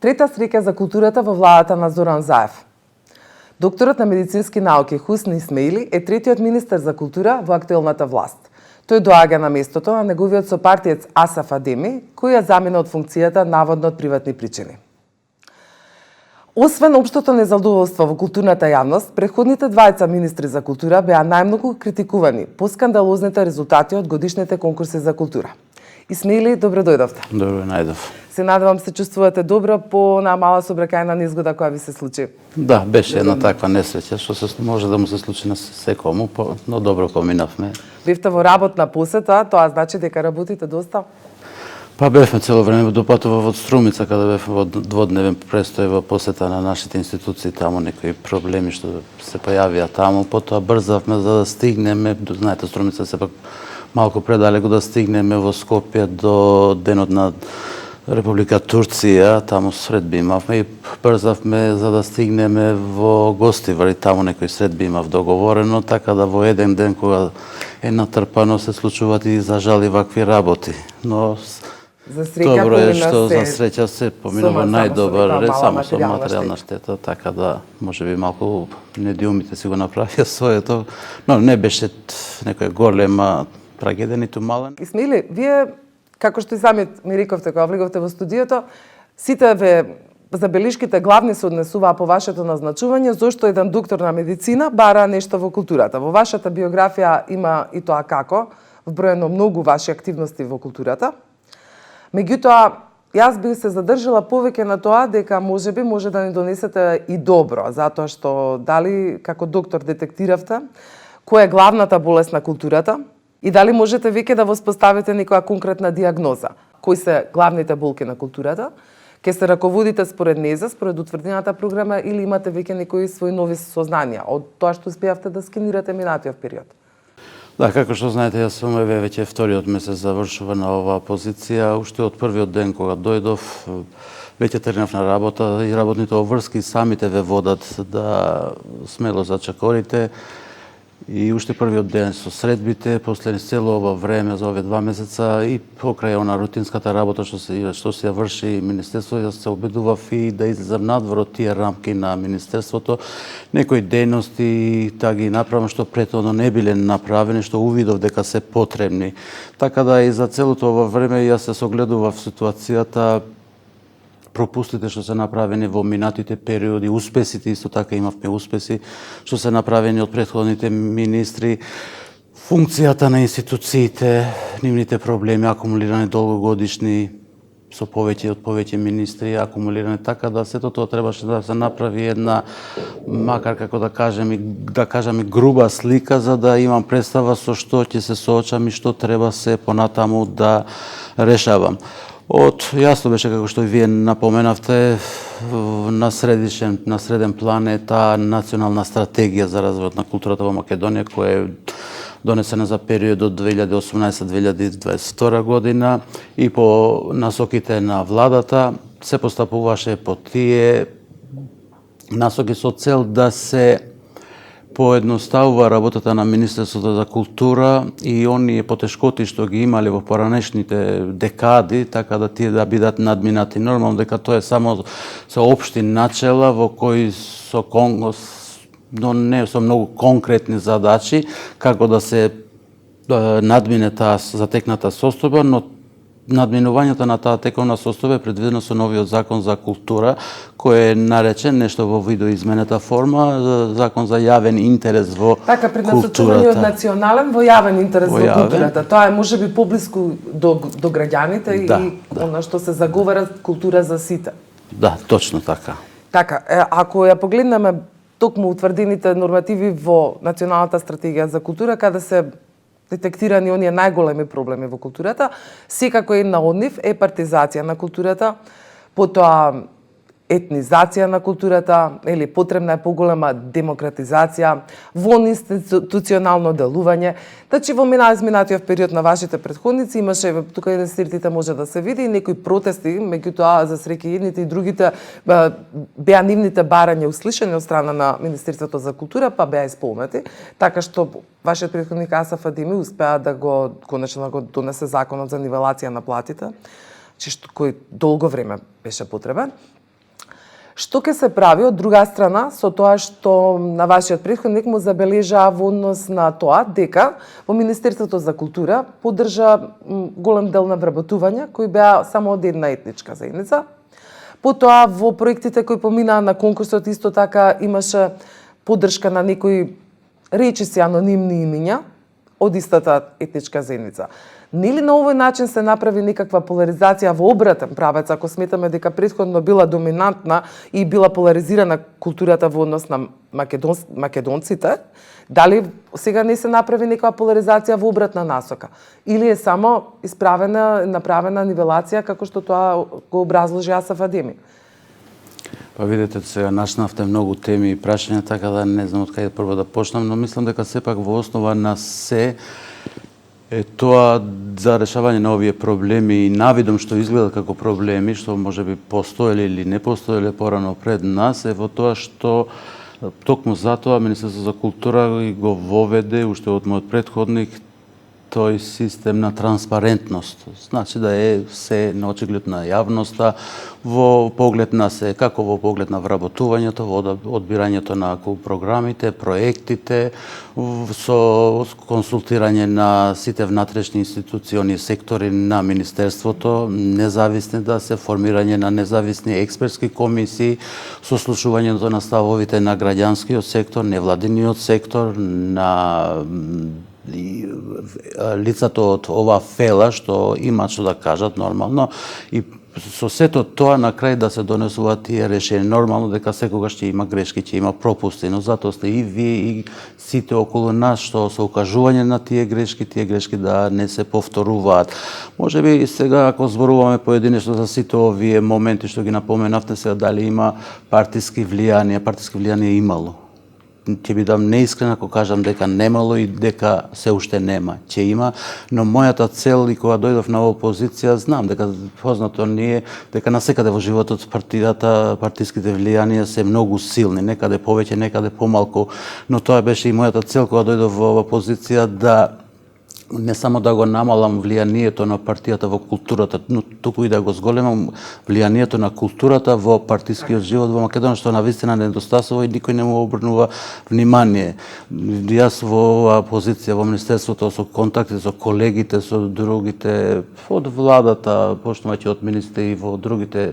Трета среќа за културата во владата на Зоран Заев. Докторот на медицински науки Хусни Исмаили е третиот министер за култура во актуелната власт. Тој доаѓа на местото на неговиот сопартиец Асаф Адеми, кој ја замина од функцијата наводно од приватни причини. Освен општото незадоволство во културната јавност, претходните двајца министри за култура беа најмногу критикувани по скандалозните резултати од годишните конкурси за култура. Исмаили, добро дојдовте. Добро најдов. Се надевам се чувствувате добро по на мала сообраќајна незгода која ви се случи. Да, беше една таква несреќа што се може да му се случи на секому, но добро поминавме. Бевте во работна посета, тоа значи дека работите доста? Па бевме цело време до патува во Струмица, каде бевме во дводневен престој во посета на нашите институции, таму некои проблеми што се појавија таму, потоа брзавме за да стигнеме, знаете Струмица сепак малку предалеку да стигнеме во Скопје до денот на Република Турција, таму средби имавме и брзавме за да стигнеме во Гостивар и таму некој средби имав договорено, така да во еден ден кога е натрпано се случуваат и за жали вакви работи. Но за среќа добро е помина што се за среќа се поминува најдобар ред, само со материјална штета. штета, така да можеби малку недиумите си го направија своето, но не беше некоја голема трагедија, ниту мален. Исмаили, вие, како што и самиот ми рековте кога влеговте во студиото, сите ве забелишките главни се однесуваа по вашето назначување, зошто еден доктор на медицина бара нешто во културата. Во вашата биографија има и тоа како, вброено многу ваши активности во културата. Меѓутоа, јас би се задржала повеќе на тоа дека можеби може да ни донесете и добро, затоа што дали како доктор детектиравте која е главната болест на културата и дали можете веќе да воспоставите некоја конкретна диагноза. Кои се главните болки на културата? Ке се раководите според НЕЗА, според утврдената програма или имате веќе некои своји нови сознанија од тоа што успеавте да скенирате минатиот период? Да, како што знаете, јас сум веќе вториот месец завршува на оваа позиција. Уште од првиот ден кога дојдов, веќе тргнав на работа и работните обврски самите ве водат да смело зачекорите. И уште првиот ден со средбите, после цело ова време за овие 2 месеца и покрај она рутинската работа што се ја врши Министерството, јас се обидував и да излезам надвор од тие рамки на Министерството. Некои дејности да ги направам што претhodно не биле направени, што увидов дека се потребни. Така да и за целото ова време јас се согледував ситуацијата, пропустите што се направени во минатите периоди, успесите исто така имавме успеси што се направени од претходните министри, функцијата на институциите, нивните проблеми акумулирани долгогодишни со повеќе министри, акумулирани, така да сето тоа требаше да се направи една, макар како да кажеме груба слика за да имам представа со што ќе се соочам и што треба се понатаму да решавам. Јасно беше, како што и вие напоменавте, на среден план е таа национална стратегија за развојот на културата во Македонија, која е донесена за периодот 2018-2022 година и по насоките на владата се постапуваше по тие насоки со цел да се поедноставува работата на Министерството за култура и оние потешкоти што ги имале во поранешните декади, така да тие да бидат надминати. Нормално дека тоа е само со општи начела во кои но не со многу конкретни задачи како да се надмине таа затекната состојба, но надминувањето на таа тековна состојба е предвидено со новиот закон за култура, кој е наречен нешто во видоизменета форма, закон за јавен интерес во културата. Така, преднасочување од национален во јавен интерес во културата. Тоа е можеби поблиску до граѓаните и она што се заговара култура за сите. Да, точно така. Така, ако ја погледнеме токму утврдените нормативи во Националната стратегија за култура, каде се детектирани оние најголеми проблеми во културата, секако една од нив е партизација на културата, потоа етнизација на културата, или потребна е поголема демократизација, вон институционално делување. Значи во изминатиот период на вашите претходници имаше, тука и на стиртите може да се види, некои протести, меѓутоа за среќа едните и другите беа нивните барања услишани од страна на Министерството за култура, па беа исполнети, така што вашиот претходник Асаф Адеми успеа да го конечно го донесе законот за нивелација на платите, кој долго време беше потребен. Што ќе се прави од друга страна со тоа што на вашиот претходник му забележа во однос на тоа дека во Министерството за култура поддржа голем дел на вработувања кои беа само од една етничка заедница. Потоа во проектите кои поминаа на конкурсот исто така имаше поддршка на некои речиси анонимни имиња од истата етничка заедница. Нели на овој начин се направи некаква поларизација во обратен правец, ако сметаме дека претходно била доминантна и била поларизирана културата во однос на македонците, дали сега не се направи некаква поларизација во обратна насока? Или е само направена нивелација како што тоа го образложи Асаф Адеми? Па видите, сега начнавте многу теми и прашања, така да не знам од каде прво да почнам, но мислам дека сепак во основа на се е тоа за решавање на овие проблеми и навидом што изгледат како проблеми, што можеби постоеле или не постоеле порано пред нас, е во тоа што токму затоа Министерството за култура го воведе уште од мојот претходник тој систем на транспарентност. Значи да е се на очиглед на јавноста, во поглед на се, како во поглед на вработувањето, во одбирањето на програмите, проектите, со консултирање на сите внатрешни институциони сектори на Министерството, независни да се формирање на независни експертски комисии, сослушувањето на ставовите на граѓанскиот сектор, невладиниот сектор, на лицата од ова фела што имаат што да кажат нормално и со сето тоа на крај да се донесуваат тие решени. Нормално дека секогаш ќе има грешки, ќе има пропусти, но затоа сте и вие и сите околу нас што со укажување на тие грешки да не се повторуваат. Можеби сега ако зборуваме поединечно за сите овие моменти што ги напоменавте сега дали има партиски влијанија имало. Ќе бидам неискрен ако кажам дека немало и дека се уште нема. Ќе има, но мојата цел и кога дојдов на опозиција, знам дека познато ни е дека насекаде во животот партиските влијанија се многу силни, некаде повеќе, некаде помалку, но тоа беше и мојата цел кога дојдов во опозиција да не само да го намалам влијанието на партијата во културата, но туку и да го зголемам влијанието на културата во партискиот живот во Македонија, што навистина недостасува и никој не му обрнува внимание. Јас во оваа позиција во Министерството со контакти со колегите, со другите од владата, почнувајќи од министри и во другите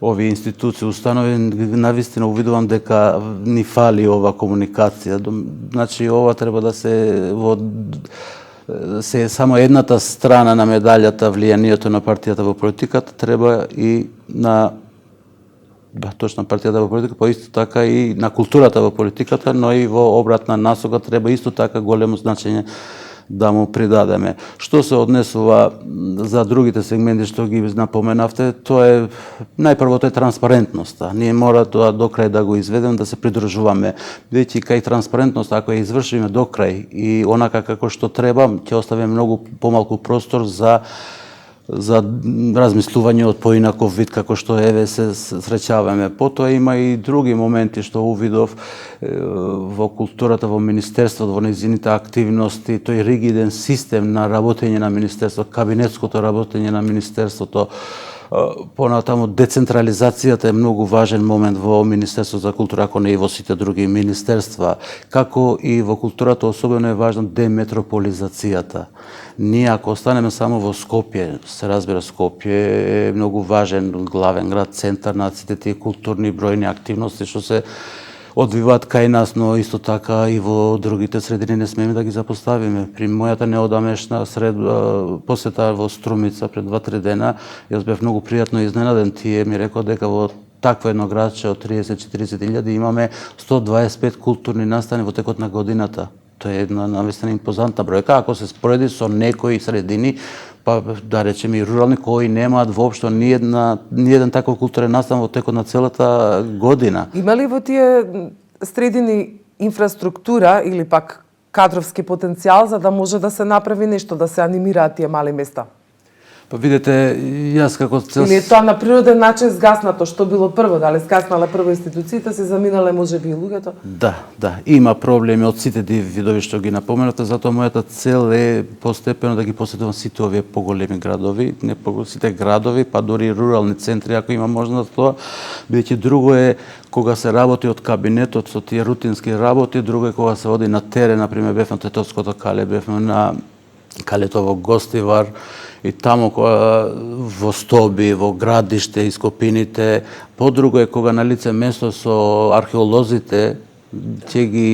овие институции, установи, навистина увидувам дека ни фали ова комуникација. Значи, ова треба да се се само едната страна на медалјата влијанието на партијата во политиката, треба и на точно партијата во политиката, па исто така и на културата во политиката, но и во обратна насока треба исто така големо значење да му придадеме. Што се однесува за другите сегменти што ги напоменавте, тоа е најпрвото е транспарентноста. Ние мора тоа до крај да го изведеме, да се придржуваме. Бидејќи кај транспарентност, ако ја извршиме до крај и онака како што треба, ќе оставиме многу помалку простор за размислување од поинаков вид како што еве се среќаваме. Потоа има и други моменти што увидов во културата, во Министерството, во нејзините активности, тој ригиден систем на работење на Министерството, кабинетското работење на Министерството. Понатаму децентрализацијата е многу важен момент во Министерството за култура, ако не и во сите други министерства. Како и во културата особено е важна деметрополизацијата. Ние ако останеме само во Скопје, се разбира Скопје е многу важен главен град, центар на сите тие културни бројни активности што се одвиваат кај нас, но исто така и во другите средини не смееме да ги запоставиме. При мојата неодамешна посета во Струмица пред 2-3 дена, јас бев многу пријатно изненаден. Тие ми рекоа дека во такво едно градче од 30-40 илјади имаме 125 културни настани во текот на годината. Тоа е една навистина импозантна бројка, ако се спореди со некои средини, па да речеме и рурални, кои немаат воопшто ни еден таков културен настан во текот на целата година. Има ли во тие средини инфраструктура или пак кадровски потенцијал за да може да се направи нешто, да се анимираат тие мали места? Па видете, јас како цел... Или е тоа на природен начин згаснато? Што било прво? Дали згаснале прво институциите, се заминале можеби и луѓето? Да, има проблеми од сите видови што ги напоменате, затоа мојата цел е постепено да ги посетувам сите овие поголеми градови, не сите градови, па дури и рурални центри, ако има можност тоа. Бидејќи друго е кога се работи од кабинетот со тие рутински работи, друго е кога се оди на терен, например бевме на Тетовското кале, бевме на Калето во Гостивар, и таму во Стоби, во градиште, ископините. Подруго е кога на лице место со археолозите ќе ги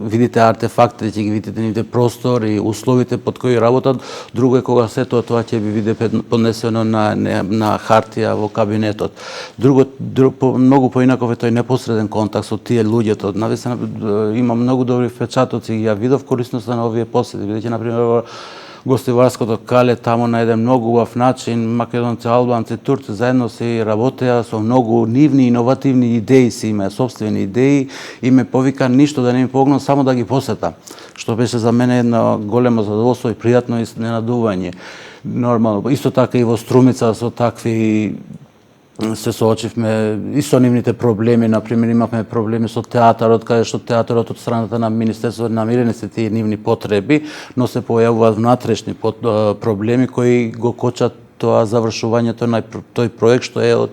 видите артефактите, ќе ги видите нивните простори, условите под кои работат. Друго е кога сето тоа ќе ви биде поднесено на хартија во кабинетот. Многу поинаков е тој непосреден контакт со тие луѓето. Навистина има многу добри впечатоци и ја видов корисноста на овие посети, бидејќи например во Гостиварското кале, таму на еден многу убав начин македонци, албанци, турци заедно се работеа со многу нивни иновативни идеи, си имаа собствени идеи и ме повика ништо да не ми помогнат, само да ги посета. Што беше за мене едно големо задоволство и пријатно изненадување. Нормално, исто така и во Струмица со такви се соочивме и со нивните проблеми, например имавме проблеми со театарот, каде што театарот од страната на Министерството намирени се тие нивни потреби, но се појавуваат внатрешни проблеми кои го кочат тоа завршувањето на тој проект, што е од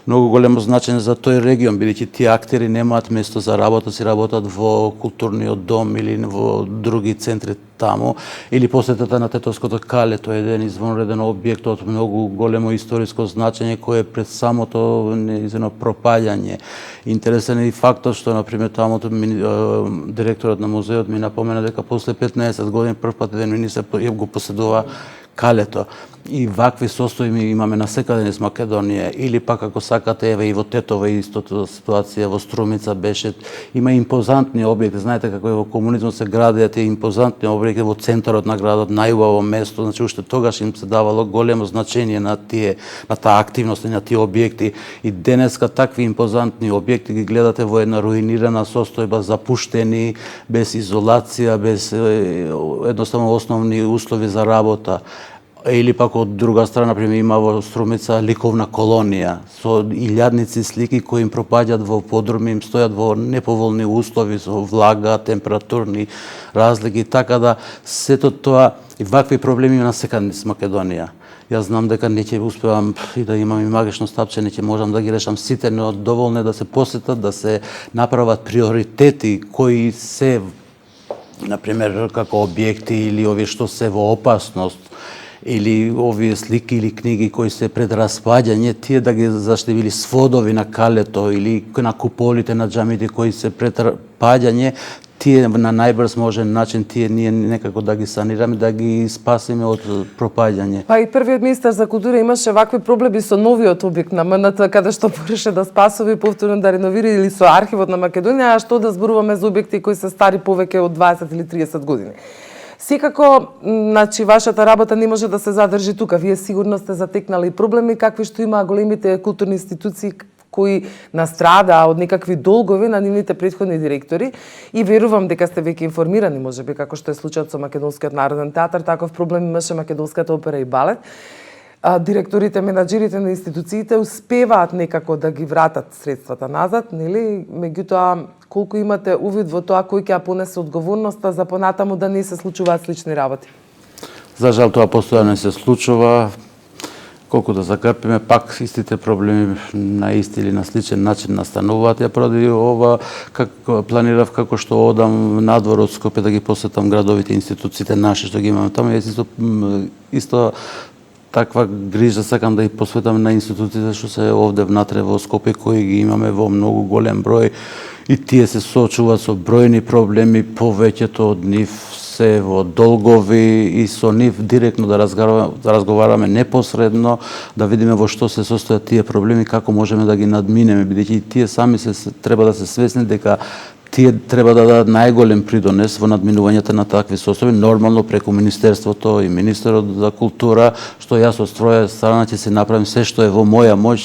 многу големо значење за тој регион, бидејќи тие актери немаат место за работа, си работат во културниот дом или во други центри таму, или посетата на Тетовското кале, тоа е еден извонреден објект од многу големо историско значење кој е пред самото неизмено пропаѓање. Интересен е и фактот што например таму директорот на музеот ми напомена дека после 15 години првпат еден министер го поседува калето. И вакви состојби имаме насекаде низ Македонија, или пак ако сакате, еве и во Тетово истото ситуација, во Струмица беше, има импозантни објекти, знаете како е во комунизмот се градеа тие импозантни објекти во центарот на градот, најубаво место, значи уште тогаш им се давало големо значење на таа активност и на тие објекти, и денеска такви импозантни објекти ги гледате во една руинирана состојба, запуштени, без изолација, без едноставно основни услови за работа. Или пак од друга страна, например, има во Струмица ликовна колонија со илјадници слики кои им пропаѓаат во подруми, им стојат во неповолни услови со влага, температурни разлики, така да сето тоа и вакви проблеми на секаде низ Македонија. Јас знам дека не ќе успевам и да имам и магично стапче, не ќе можам да ги решам сите, но доволно е да се посетат, да се направат приоритети кои се, например, како објекти или овие што се во опасност, или овие слики или книги кои се пред распаѓање, тие да ги заштивили сводови на калето или на куполите на џамите кои се пред распаѓање, тие на најбрз можен начин тие ние некако да ги санираме, да ги спасиме од пропаѓање. Па и првиот министер за култура имаше вакви проблеми со новиот објект на МНТ, каде што пореше да спасува и повторно да реновира, или со архивот на Македонија, а што да зборуваме за објекти кои се стари повеќе од 20 или 30 години. Секако, значи, вашата работа не може да се задржи тука. Вие сигурно сте затекнали проблеми какви што има големите културни институции кои настрадаа од некакви долгови на нивните претходни директори, и верувам дека сте веќе информирани, можеби како што е случајот со Македонскиот народен театар, таков проблем имаше Македонската опера и балет. Директорите, менаџерите на институциите успеваат некако да ги вратат средствата назад, нели? Меѓутоа, колку имате увид во тоа кој ќе ја понесе одговорноста за понатаму да не се случуваат слични работи? За жал тоа постојано се случува. Колку да закрпиме, пак истите проблеми на исти или на сличен начин настануваат. Ја поради ова планирав како што одам надвор од Скопје да ги посетам градовите институциите наши што ги имаме таму. Јас исто таква грижа сакам да ја посветам на институциите што се овде внатре во Скопје, кои ги имаме во многу голем број, и тие се соочуваат со бројни проблеми, повеќето од нив се во долгови, и со нив директно да разговараме непосредно, да видиме во што се состојат тие проблеми, како можеме да ги надминеме, бидејќи тие сами треба да се свесни дека тие треба да дадат најголем придонес во надминувањето на такви состојби, нормално преку Министерството и Министерот за култура, што јас од своја страна ќе се направим се што е во моја моќ,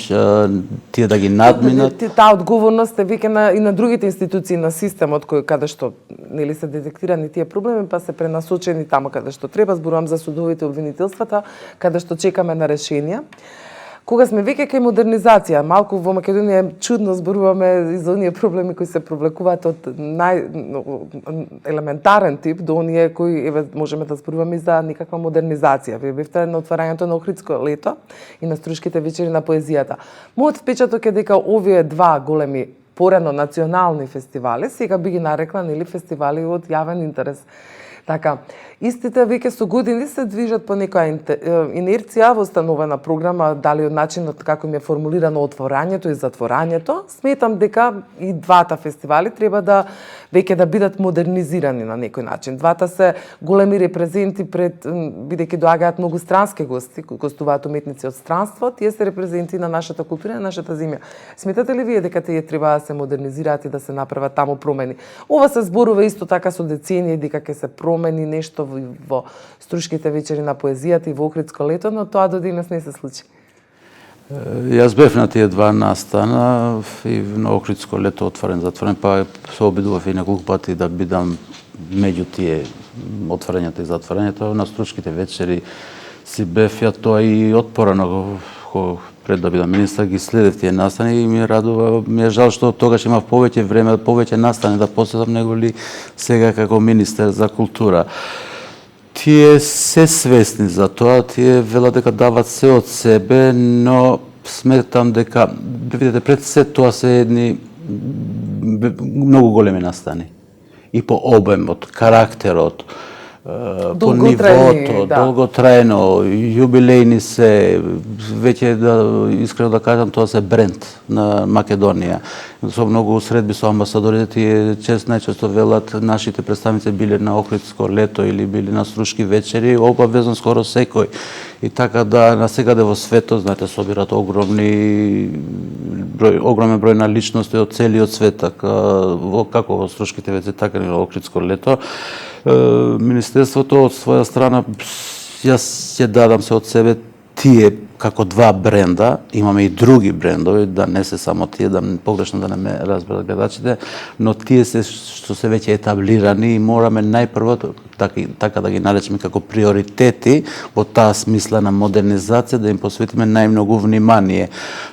тие да ги надминат. Таа одговорност е веќе и на другите институции на системот каде што нели се детектирани тие проблеми, па се пренасочени таму каде што треба. Зборувам за судовите обвинителствата, каде што чекаме на решенија. Кога сме веќе кај модернизација, малку во Македонија чудно зборуваме и за оние проблеми кои се провлекуваат од елементарен тип до оние кои можеме да зборуваме и за никаква модернизација. Вие бевте на отварањето на Охридско лето и на Струшките вечери на поезијата. Мојот впечаток е дека овие два големи порано национални фестивали, сега би ги нарекла нели фестивали од јавен интерес. Така, истите веќе со години се движат по некоја инерција во установена програма, дали од начинот како ми е формулирано отворањето и затворањето. Сметам дека и двата фестивали треба да веќе да бидат модернизирани на некој начин. Двата се големи репрезенти пред, бидејќи доагаат многу странски гости, кои гостуваат уметници од странство, тие се репрезенти на нашата култура и на нашата земја. Сметате ли вие дека тие треба да се модернизираат и да се направат таму промени? Ова се зборува исто така со децении дека ќе се промени нешто во Струшките вечери на поезијата и во Охридско лето, но тоа до денес не се случи. Јас бев на тие два настана и на Охридско лето отворен, затворен, па се обидував и неколку пати да бидам меѓу тие отворањето и затворањето. На Струшките вечери си бев ја тоа и отпорано, пред да бидам министар, ги следев тие настани и ми радува, ми е жал што тогаш имав повеќе време, повеќе настани да посетам него ли сега како министер за култура. Тие се свесни за тоа, тие велат дека дават се од себе, но сметам дека, видите, пред се тоа се едни многу големи настани. И по обемот, карактерот, по нивото, долготрајно, јубилејни се, веќе искрено да кажам, тоа се бренд на Македонија. Со многу средби со амбасадорите, тие најчесто велат нашите представници биле на Охридско лето или биле на Струшки вечери, обавезно скоро секој. И така да насекаде во светот, знаете, собират огромен број на личности од целиот свет, како во Струшките вечери, така и на Охридско лето. Министерството од своја страна, јас ќе дадам се од себе, тие како два бренда, имаме и други брендови, да не се само тие, да погрешно да не ме разберат гледачите, но тие се што се веќе етаблирани и мораме најпрво така да ги наречеме како приоритети во таа смисла на модернизација, да им посветиме најмногу внимание.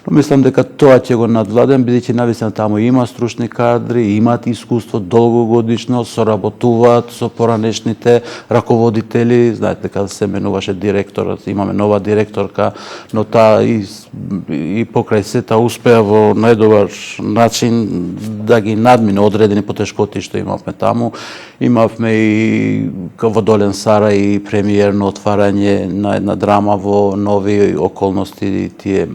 Но мислам дека тоа ќе го надвладем, бидејќи навистина таму има стручни кадри, имаат искуство долгогодишно, соработуваат со поранешните раководители, знаете дека се менуваше директорот, имаме нова директорка, но таа и покрај сета успеа во најдобар начин да ги надмине одредени потешкоти што имавме таму. Имавме и во Долен Сара и премиерно отварање на една драма во нови околности, тие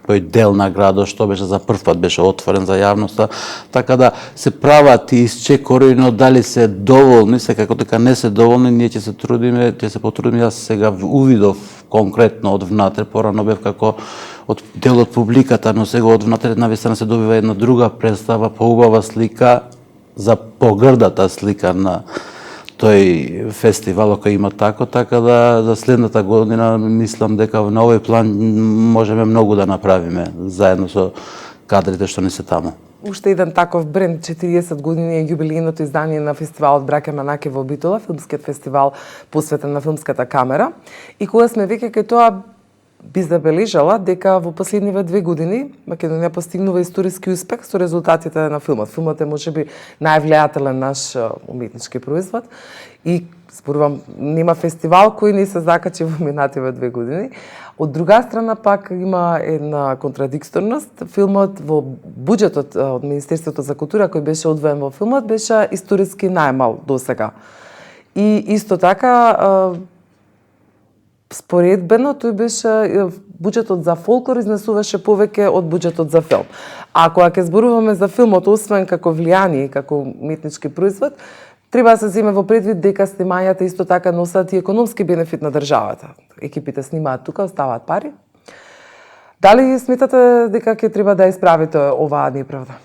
тој дел на градот што беше за прв пат беше отворен за јавноста, така да се прават и исчекори, но дали се доволни, секако дека не се доволни, ние ќе се трудиме, ќе се потрудиме. Јас сега увидов конкретно од внатре, порано бев како од дел од публиката, но сега од внатре навистина се добива една друга представа, поубава слика за погрдата слика на тој фестивал кој има така да за следната година мислам дека на овој план можеме многу да направиме заедно со кадрите што не се таму. Уште еден таков бренд, 40 години е јубилејното издание на фестивалот Браке Манаке во Битола, филмскиот фестивал посветен на филмската камера. И кога сме веќе кај тоа, би забележала дека во последниве 2 години Македонија постигнува историски успех со резултатите на филмот. Филмот е можеби највлијателен наш уметнички производ и зборувам, нема фестивал кој не се закачи во минативе 2 години. Од друга страна пак има една контрадикторност. Филмот во буџетот од Министерството за култура кој беше одвоен во филмот беше историски најмал досега. И исто така споредбено тој беше буџетот за фолклор изнесуваше повеќе од буџетот за филм. А кога ќе зборуваме за филмот, освен како влијание, како уметнички производ, треба да се земе во предвид дека снимањата исто така носат и економски бенефит на државата. Екипите снимаат тука, оставаат пари. Дали сметате дека ќе треба да исправите оваа неправда?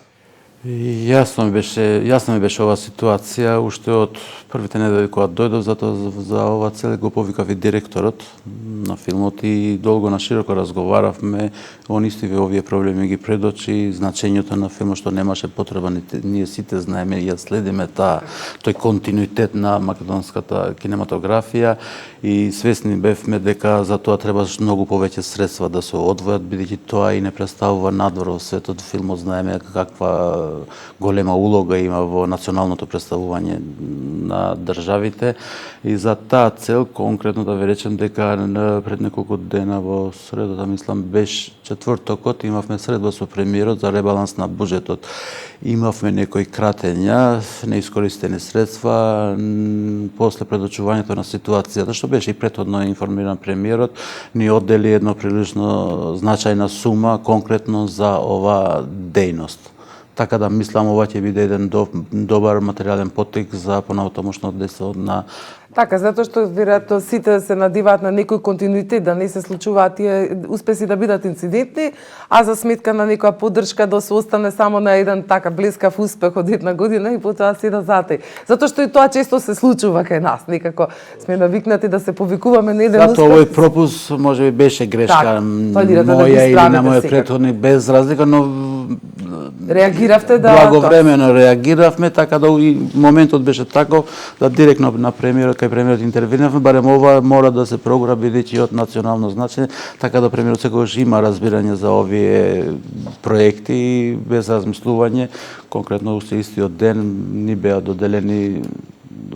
Јасно ми беше оваа ситуација, уште од првите недели кога дојдов, затоа за ова цел го повикав и директорот на филмот и долго на широко разговаравме, он истиве овие проблеми ги предочи, значењето на филмот што немаше потреба, ние сите знаеме и ја следиме тој континуитет на македонската кинематографија и свесни бевме дека за тоа треба многу повеќе средства да се одвојат, бидејќи тоа и не представува надвор во светот. Филмот знаеме каква голема улога има во националното представување на државите и за таа цел конкретно да ви речем дека пред неколку дена во средата, мислам беше четвртокот, имавме средба со премиерот за ребаланс на буџетот. Имавме некои кратења, неискористени средства после предочувањето на ситуацијата, што беше и претходно информиран премиерот, ни оддели едно прилично значајна сума конкретно за ова дејност. Така да мислам ова ќе биде еден добар материјален поттик за понатамошно дејство на. Така, затоа што веројатно сите се надиваат на некој континуитет, да не се случуваат тие успеси да бидат инцидентни, а за сметка на некоја поддршка да се остане само на еден така блескав успех од една година и потоа се да затоа. Затоа што и тоа често се случува кај нас, некако сме навикнати да се повикуваме на еден успех. Затоа овој пропус можеби беше грешка моја или на мојот претходник, без разлика, но реагиравте да благовремено реагиравме, така да и моментот беше таков да директно на премиерот, кај премиерот интервенивме, барем ова мора да се програ бидејќи од национално значење, така да премиерот секогаш има разбирање за овие проекти и без размислување, конкретно уште истиот ден ни беа доделени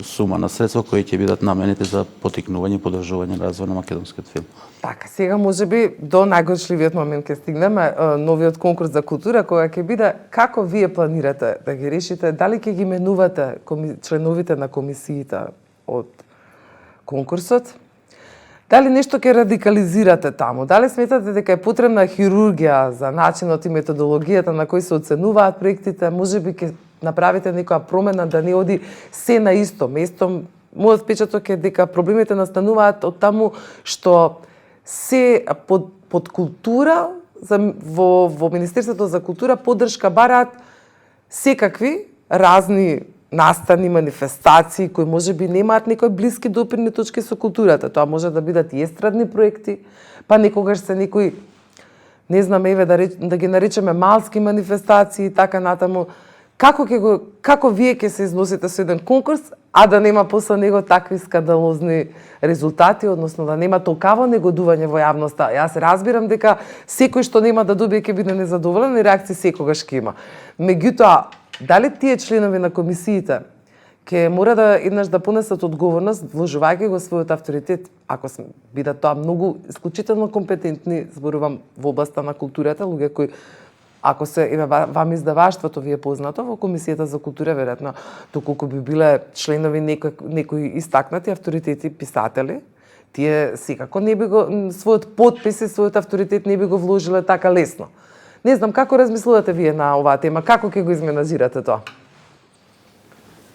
сума на средства кои ќе бидат наменети за поттикнување и поддржување на развој на македонскиот филм. Така, сега можеби до најгорчливиот момент ќе стигнеме, новиот конкурс за култура, кога ќе биде, како вие планирате да ги решите, дали ќе ги менувате членовите на комисиите од конкурсот, дали нешто ќе радикализирате таму, дали сметате дека е потребна хирургија за начинот и методологијата на кој се оценуваат проектите, можеби ќе направите некоја промена да не оди се на исто место. Мојот впечаток е дека проблемите настануваат од таму што се под култура во Министерството за култура поддршка бараат секакви разни настани, манифестации кои можеби немаат некои блиски допирни точки со културата. Тоа може да бидат и естрадни проекти, па некогаш се некои, не знам, еве да ги наречеме малски манифестации и така натаму. Како вие ќе се износите со еден конкурс, а да нема после него такви скандалозни резултати, односно да нема толкаво негодување во јавноста? Јас разбирам дека секој што нема да добие ќе биде незадоволен и реакции секогаш ќе има. Меѓутоа, дали тие членови на комисиите ќе мора да еднаш да понесат одговорност, вложувајќи го својот авторитет, ако бидат тоа многу исклучително компетентни, зборувам во областа на културата, луѓе кои ако се вам издаваштвото ви е познато во Комисијата за култура, веројатно доколку би биле членови некои истакнати авторитети писатели, тие секако не би го својот потпис и својот авторитет не би го вложиле така лесно. Не знам како размислувате вие на оваа тема, како ќе го изменажирате тоа?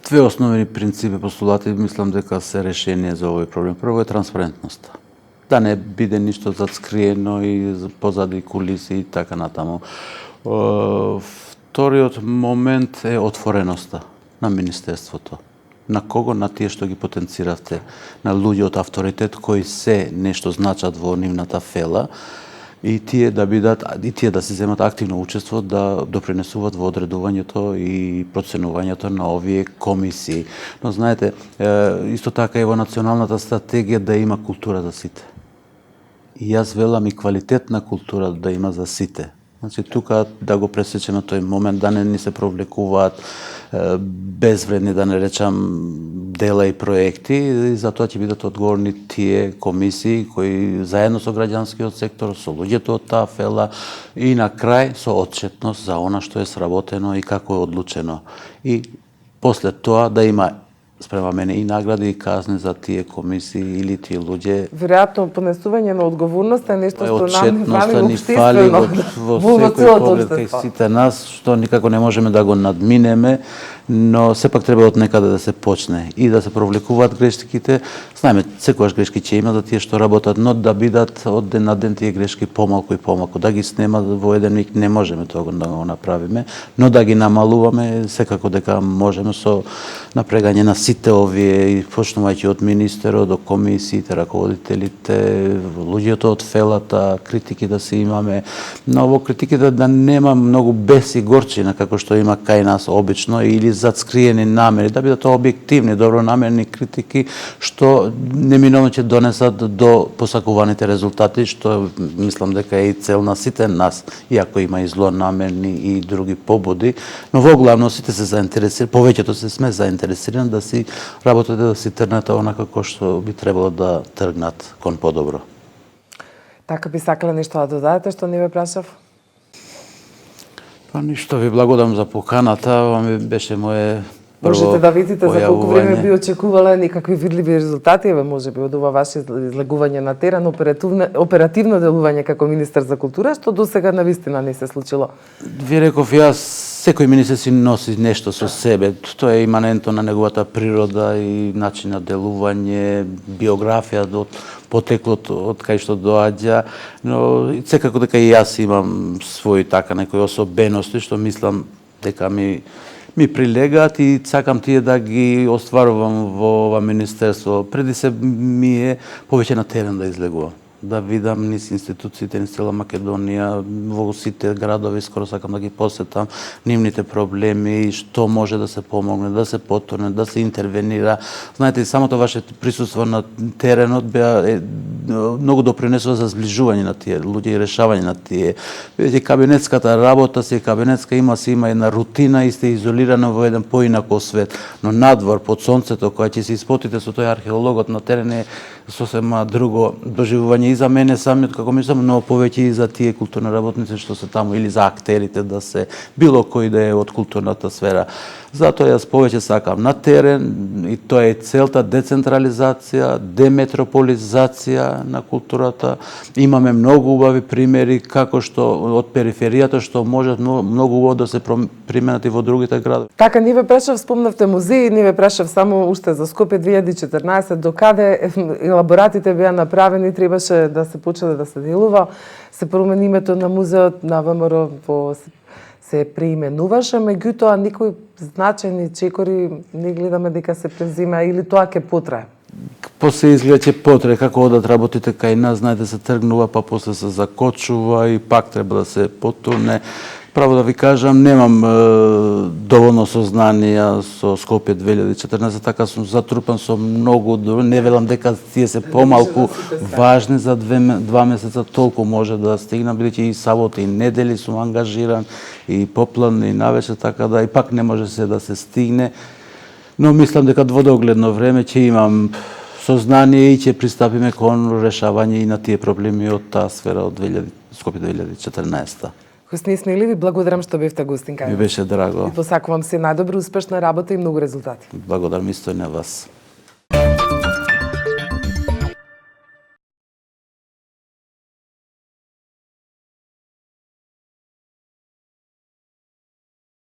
Две основни принципи, постулати, мислам дека се решение за овој проблем. Прво е транспарентноста. Да не биде ништо зацкриено и позади кулиси и така натаму. Вториот момент е отвореноста на Министерството. На кого? На тие што ги потенциравте, на луѓе од авторитет кои се нешто значат во нивната фела и тие да се земат активно учество, да допринесуваат во одредувањето и проценувањето на овие комисии. Но знаете, исто така и во националната стратегија да има култура за сите. И јас велам и квалитетна култура да има за сите. Значи, тука да го пресечеме тој момент, да не ни се провлекуваат безвредни, да не речам, дела и проекти, и затоа ќе бидат одговорни тие комисии кои заедно со граѓанскиот сектор, со луѓето од таа фела и на крај со отчетност за она што е сработено и како е одлучено. И после тоа да има спрема мене и награди и казни за тие комисии или тие луѓе. Веројатно понесување на одговорност е нешто што нам ни фали во секој поглед кај сите нас, што никако не можеме да го надминеме, но сепак треба од некаде да се почне и да се провлекуваат грешките. Знаеме, секогаш грешки ќе има за тие што работат, но да бидат од ден на ден тие грешки помалку и помалку. Да ги снема во еден миг не можеме тоа да го направиме, но да ги намалуваме секако дека можеме со напрегање на сите овие, почнувајќи од министерот до комисиите, раководителите, луѓето од фелата, критики да се имаме, но во критиките да нема многу бес и горчина како што има кај нас обично или зад скриени намери, да бидат објективни, добронамерни критики што неминовно ќе донесат до посакуваните резултати, што мислам дека е и цел на сите нас, иако има и злонамерни и други побуди, но во главно сите се заинтересирани, повеќето се сме заинтересирани да си работите, да си тргнете онака како што би требало да тргнат кон подобро. Така би сакале нешто да додадете што не ве прашав? Па ништо, ви благодарам за поканата, ова ми беше моje прво Можете да видите за колку време појавување. би очекувале некакви видливи резултати, еве можеби од ова ваше излегување на терен, оперативно делување како министер за култура, што досега навистина не се случило. Ви реков јас, секој министер си носи нешто со себе. Тоа е иманентно на неговата природа и начин на делување, биографија од потеклот од кај што доаѓа, но секако дека и јас имам своји така некои особености што мислам дека ми прилегаат и сакам тие да ги остварувам во ова министерство. Преди се ми е повеќе на терен да излегувам, да видам низ институциите низ цела Македонија, во сите градови скоро сакам да ги посетам, нивните проблеми, што може да се помогне, да се потурне, да се интервенира. Знаете, самото ваше присуство на теренот беа многу допринесува за зближување на тие луѓе и решавање на тие. Видите, кабинетската работа си кабинетска, има една рутина и сте изолирана во еден поинаков свет, но надвор под сонцето кога ќе се испотите со тој археологот на терен е сосема друго доживување и за мене самиот како мислам, но повеќе и за тие културни работници што се таму или за актерите да се било кој да е од културната сфера. Затоа јас повеќе сакам на терен и тоа е целта децентрализација, деметрополизација на културата. Имаме многу убави примери како што од периферијата што можат многу убаво да се применат и во другите градови. Така, не ве прашав, спомнавте музеи, не ве прашав само уште за Скопје 2014, докаде елаборатите беа направени, требаше да се почне да се делува, се промени името на музеот на ВМРО се преименуваше, меѓутоа никои значајни чекори не гледаме дека се презима или тоа ќе потрае. После изгледа ќе потрае, како одат работите кај нас, знаете, се тргнува, па после се закочува и пак треба да се потурне. Право да ви кажам, немам доволно сознание со Скопје 2014, така сум затрупан со многу, не велам дека тие се помалку важни за 2 месеца, толку може да стигнам, бидејќи и сабота и недели сум ангажиран, и поплан, и навечер, така да и пак не може се да се стигне. Но мислам дека во догледно време ќе имам сознание и ќе пристапиме кон решавање и на тие проблеми од таа сфера од Скопје 2014. Хосни Исмаили, ви благодарам што бевте гостин кај нас. Ми беше драго. И посакувам се најдобро, успешна работа и многу резултати. Благодарам исто и на вас.